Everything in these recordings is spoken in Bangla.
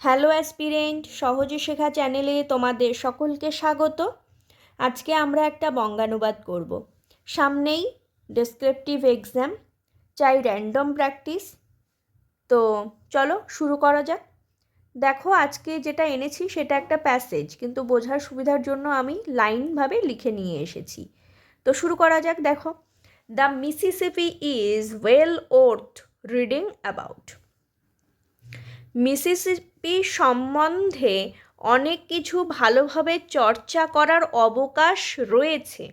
হ্যালো অ্যাসপিরেন্ট, সহজে শেখা চ্যানেলে তোমাদের সকলকে স্বাগত। আজকে আমরা একটা বঙ্গানুবাদ করব। সামনেই ডেসক্রিপটিভ এক্সাম, চাই র্যান্ডম প্র্যাকটিস। তো চলো শুরু করা যাক। দেখো, আজকে যেটা এনেছি সেটা একটা প্যাসেজ, কিন্তু বোঝার সুবিধার জন্য আমি লাইনভাবে লিখে নিয়ে এসেছি। তো শুরু করা যাক। দেখো, the Mississippi is well worth reading about. Mississippi সম্বন্ধে অনেক কিছু ভালোভাবে চর্চা করার অবকাশ রয়েছে।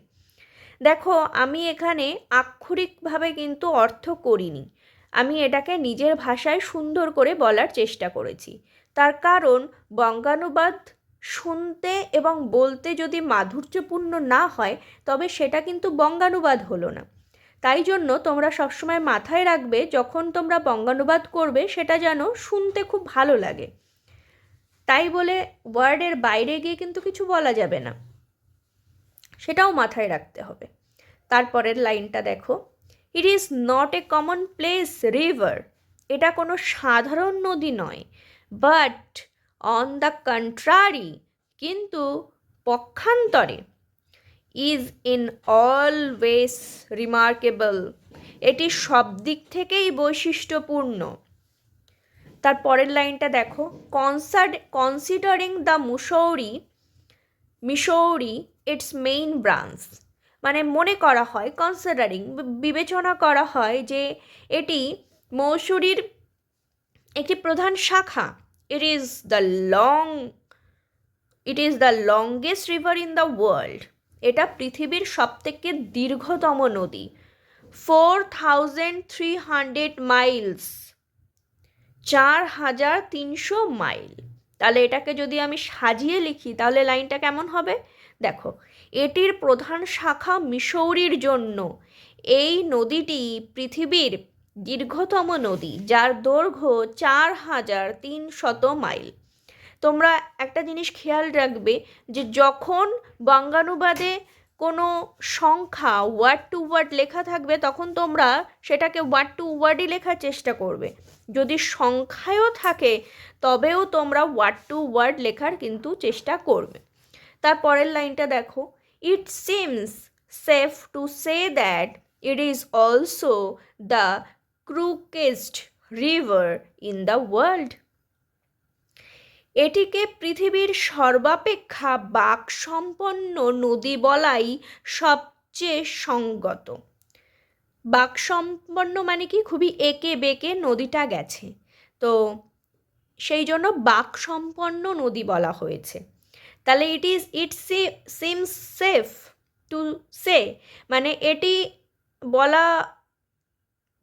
দেখো, আমি এখানে আক্ষরিকভাবে কিন্তু অর্থ করিনি, আমি এটাকে নিজের ভাষায় সুন্দর করে বলার চেষ্টা করেছি। তার কারণ বঙ্গানুবাদ শুনতে এবং বলতে যদি মাধুর্যপূর্ণ না হয়, তবে সেটা কিন্তু বঙ্গানুবাদ হলো না। তাই জন্য তোমরা সবসময় মাথায় রাখবে, যখন তোমরা বঙ্গানুবাদ করবে সেটা যেন শুনতে খুব ভালো লাগে। তাই বলে ওয়ার্ডের বাইরে গিয়ে কিন্তু কিছু বলা যাবে না, সেটাও মাথায় রাখতে হবে। তারপরের লাইনটা দেখো, it is not a common place river. এটা কোনো সাধারণ নদী নয়। বাট অন দ্য কন্ট্রারি, কিন্তু পক্ষান্তরে, is in all ways remarkable, এটি সব দিক থেকেই বৈশিষ্ট্যপূর্ণ। তার পরের লাইনটা দেখো, considering the Missouri its main branch. মানে মনে করা হয়, কনসিডারিং বিবেচনা করা হয় যে এটি মৌসুরির একটি প্রধান শাখা। It is the longest river in the world. এটা পৃথিবীর সবথেকে দীর্ঘতম নদী। 4300 মাইলস, 4300 মাইল। তাহলে এটাকে যদি আমি সাজিয়ে লিখি তাহলে লাইনটা কেমন হবে? দেখো, এটির প্রধান শাখা মিসৌরির জন্য এই নদীটি পৃথিবীর দীর্ঘতম নদী, যার দৈর্ঘ্য 4300 মাইল। তোমরা একটা জিনিস খেয়াল রাখবে, যে যখন বঙ্গানুবাদে কোনো সংখ্যা ওয়ার্ড টু ওয়ার্ড লেখা থাকবে, তখন তোমরা সেটাকে ওয়ার্ড টু ওয়ার্ডই লেখার চেষ্টা করবে। যদি সংখ্যায়ও থাকে তবেও তোমরা ওয়ার্ড টু ওয়ার্ড লেখার কিন্তু চেষ্টা করবে। তার পরের লাইনটা দেখো, it seems safe to say that it is also the crookedest river in the world. এটিকে পৃথিবীর সর্বাপেক্ষা বাকসম্পন্ন নদী বলাই সবচেয়ে সঙ্গত। বাকসম্পন্ন মানে কি, খুবই এঁকে বেঁকে নদীটা গেছে, তো সেই জন্য বাকসম্পন্ন নদী বলা হয়েছে। তাহলে ইট সিমস সেফ টু সে, মানে এটি বলা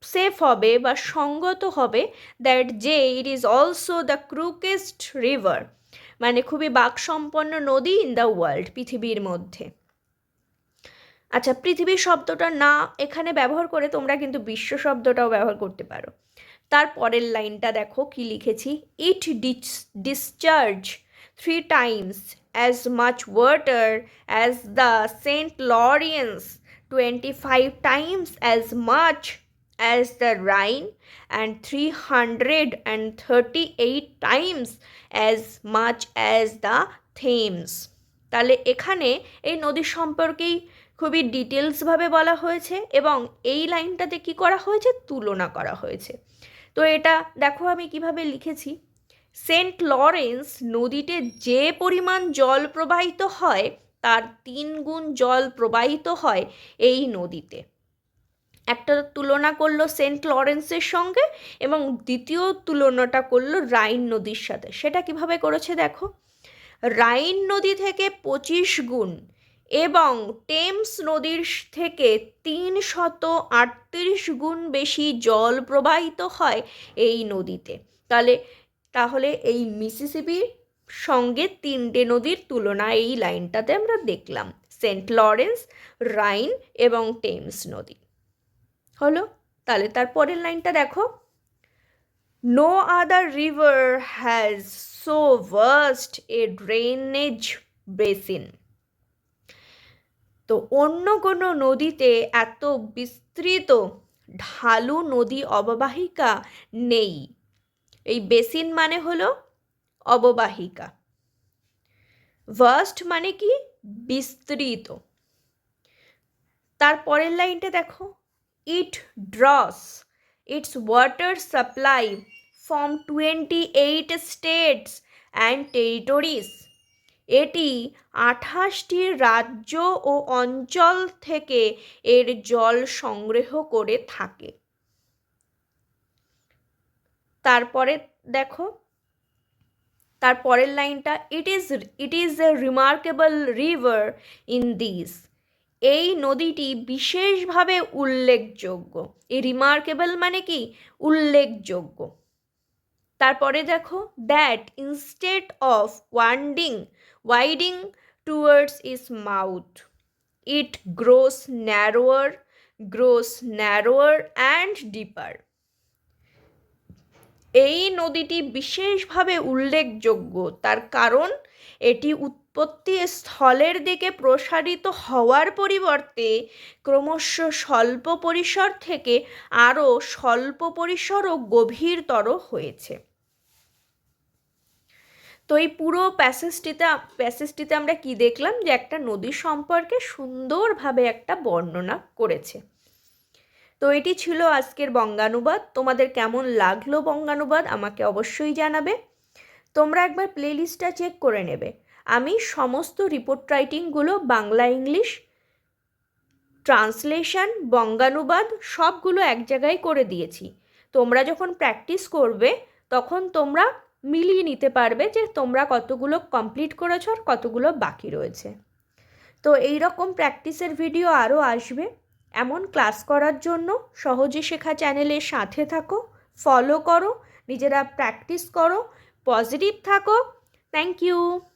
সেফ হবে বা সঙ্গত হবে, দ্যাট যে it is also the crookedest river, মানে খুবই বাকসম্পন্ন নদী ইন দ্য ওয়ার্ল্ড, পৃথিবীর মধ্যে। আচ্ছা, পৃথিবীর শব্দটা না এখানে ব্যবহার করে তোমরা কিন্তু বিশ্ব শব্দটাও ব্যবহার করতে পারো। তার পরের লাইনটা দেখো কি লিখেছি, ইট discharge 3 times as much water as the St. Lawrence, 25 times as much as the Rhine, and 338 times as much as the Thames. তাহলে এখানে এই নদী সম্পর্কেই খুবই ডিটেলসভাবে বলা হয়েছে, এবং এই লাইনটাতে কি করা হয়েছে, তুলনা করা হয়েছে। তো এটা দেখো আমি কিভাবে লিখেছি, সেন্ট লরেন্স নদীতে যে পরিমাণ জল প্রবাহিত হয় তার 3 গুণ জল প্রবাহিত হয় এই নদীতে। একটা তুলনা করলো সেন্ট লরেন্সের সঙ্গে, এবং দ্বিতীয় তুলনাটা করলো রাইন নদীর সাথে। সেটা কিভাবে করেছে দেখো, রাইন নদী থেকে 25 গুণ এবং টেমস নদীর থেকে 338 গুণ বেশি জল প্রবাহিত হয় এই নদীতে। তাহলে এই মিসিসিপির সঙ্গে 3টে নদীর তুলনা এই লাইনটাতে আমরা দেখলাম, সেন্ট লরেন্স, রাইন এবং টেমস নদী। হলো? তাহলে তার পরের লাইনটা দেখো, no other river has so vast a drainage basin. তো অন্য কোনো নদীতে এত বিস্তৃত ঢালু নদী অববাহিকা নেই। এই বেসিন মানে হলো অববাহিকা। ভাস্ট মানে কি? বিস্তৃত। তারপরের লাইনটা দেখো, it draws its water supply from 28 states and territories. এটি 28টি রাজ্য ও অঞ্চল থেকে এর জল সংগ্রহ করে থাকে। তারপরে দেখো, তারপরের লাইনটা, it is a remarkable river in this. এই নদীটি বিশেষভাবে উল্লেখযোগ্য। এই রিমার্কেবল মানে কি? উল্লেখযোগ্য। তারপরে দেখো, that instead of widening towards its mouth it grows narrower and deeper. এই নদীটি বিশেষভাবে উল্লেখযোগ্য, তার কারণ এটি উৎপত্তি স্থলের দিকে প্রসারিত হওয়ার পরিবর্তে ক্রমশ স্বল্প পরিসর থেকে আরও স্বল্প পরিসর ও গভীরতর হয়েছে। তো এই পুরো প্যাসেজটিতে আমরা কি দেখলাম? যে একটা নদী সম্পর্কে সুন্দরভাবে একটা বর্ণনা করেছে। তো এটি ছিল আজকের বঙ্গানুবাদ। তোমাদের কেমন লাগলো বঙ্গানুবাদ আমাকে অবশ্যই জানাবে। তোমরা একবার প্লেলিস্টটা চেক করে নেবে। আমি সমস্ত রিপোর্ট রাইটিংগুলো বাংলা ইংলিশ ট্রান্সলেশন বঙ্গানুবাদ সবগুলো এক জায়গায় করে দিয়েছি। তোমরা যখন প্র্যাকটিস করবে তখন তোমরা মিলিয়ে নিতে পারবে যে তোমরা কতগুলো কমপ্লিট করেছো আর কতগুলো বাকি রয়েছে। তো এই রকম প্র্যাকটিসের ভিডিও আরও আসবে। এমন ক্লাস করার জন্য সহজে শেখা চ্যানেলের সাথে থাকো, ফলো করো, নিজেরা প্র্যাকটিস করো, পজিটিভ থাকো। Thank you.